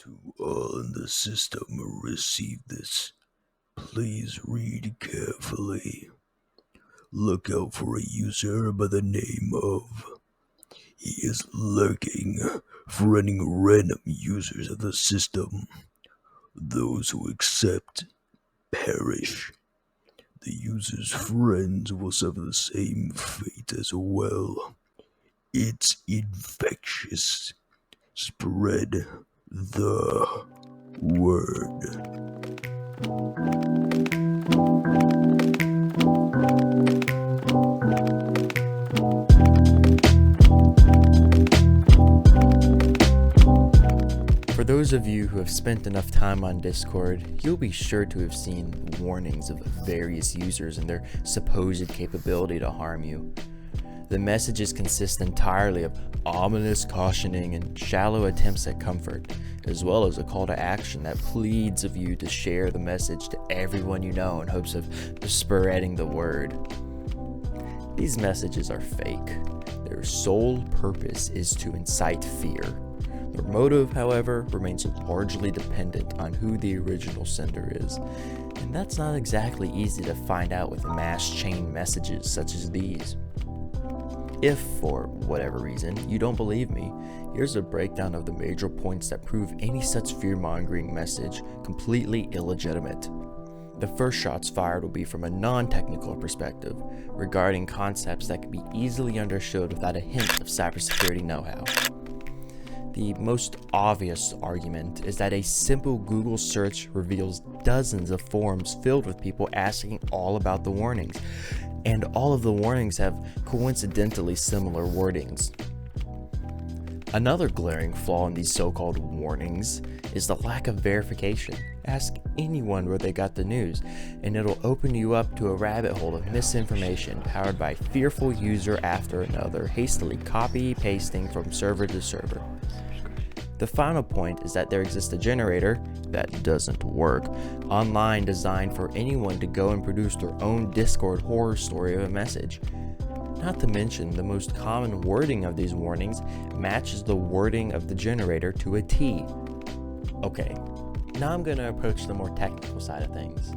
To all in the system who receive this, please read carefully. Look out for a user by the name of. He is lurking for any random users of the system. Those who accept perish. The user's friends will suffer the same fate as well. It's infectious. Spread the word. For those of you who have spent enough time on Discord, you'll be sure to have seen warnings of various users and their supposed capability to harm you. The messages consist entirely of ominous cautioning and shallow attempts at comfort, as well as a call to action that pleads of you to share the message to everyone you know in hopes of spreading the word. These messages are fake. Their sole purpose is to incite fear. Their motive, however, remains largely dependent on who the original sender is, and that's not exactly easy to find out with mass chain messages such as these. If, for whatever reason, you don't believe me, here's a breakdown of the major points that prove any such fear-mongering message completely illegitimate. The first shots fired will be from a non-technical perspective, regarding concepts that can be easily understood without a hint of cybersecurity know-how. The most obvious argument is that a simple Google search reveals dozens of forums filled with people asking all about the warnings, and all of the warnings have coincidentally similar wordings. Another glaring flaw in these so-called warnings is the lack of verification. Ask anyone where they got the news, and it'll open you up to a rabbit hole of misinformation powered by fearful user after another, hastily copy-pasting from server to server. The final point is that there exists a generator that doesn't work online designed for anyone to go and produce their own Discord horror story of a message. Not to mention, the most common wording of these warnings matches the wording of the generator to a T. Okay, now I'm going to approach the more technical side of things.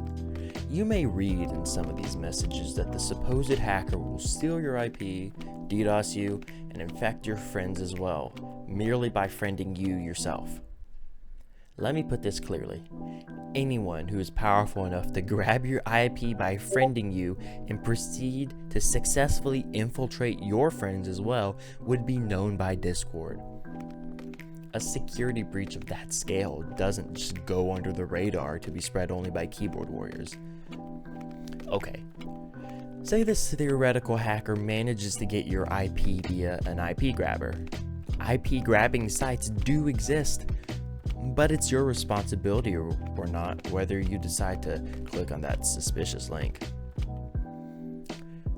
You may read in some of these messages that the supposed hacker will steal your IP, DDoS you, and infect your friends as well, merely by friending you yourself. Let me put this clearly. Anyone who is powerful enough to grab your IP by friending you and proceed to successfully infiltrate your friends as well would be known by Discord. A security breach of that scale doesn't just go under the radar to be spread only by keyboard warriors. Okay, say this theoretical hacker manages to get your IP via an IP grabber. IP grabbing sites do exist, but it's your responsibility or not whether you decide to click on that suspicious link.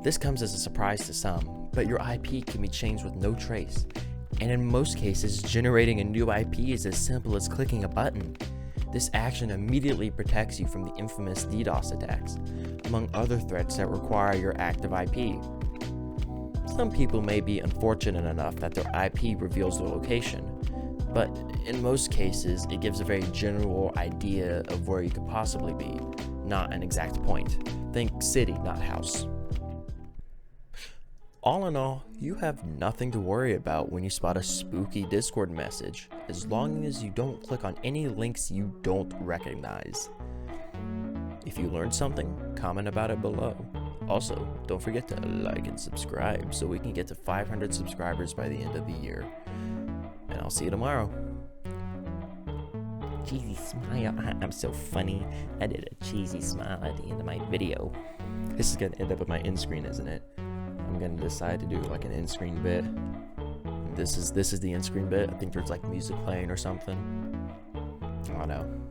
This comes as a surprise to some, but your IP can be changed with no trace, and in most cases, generating a new IP is as simple as clicking a button. This action immediately protects you from the infamous DDoS attacks, among other threats that require your active IP. Some people may be unfortunate enough that their IP reveals their location, but in most cases, it gives a very general idea of where you could possibly be, not an exact point. Think city, not house. All in all, you have nothing to worry about when you spot a spooky Discord message, as long as you don't click on any links you don't recognize. If you learned something, comment about it below. Also, don't forget to like and subscribe so we can get to 500 subscribers by the end of the year. And I'll see you tomorrow. Cheesy smile. I'm so funny. I did a cheesy smile at the end of my video. This is gonna end up with my end screen, isn't it? I'm gonna decide to do like an end screen bit. This is the end screen bit. I think there's like music playing or something. I don't know.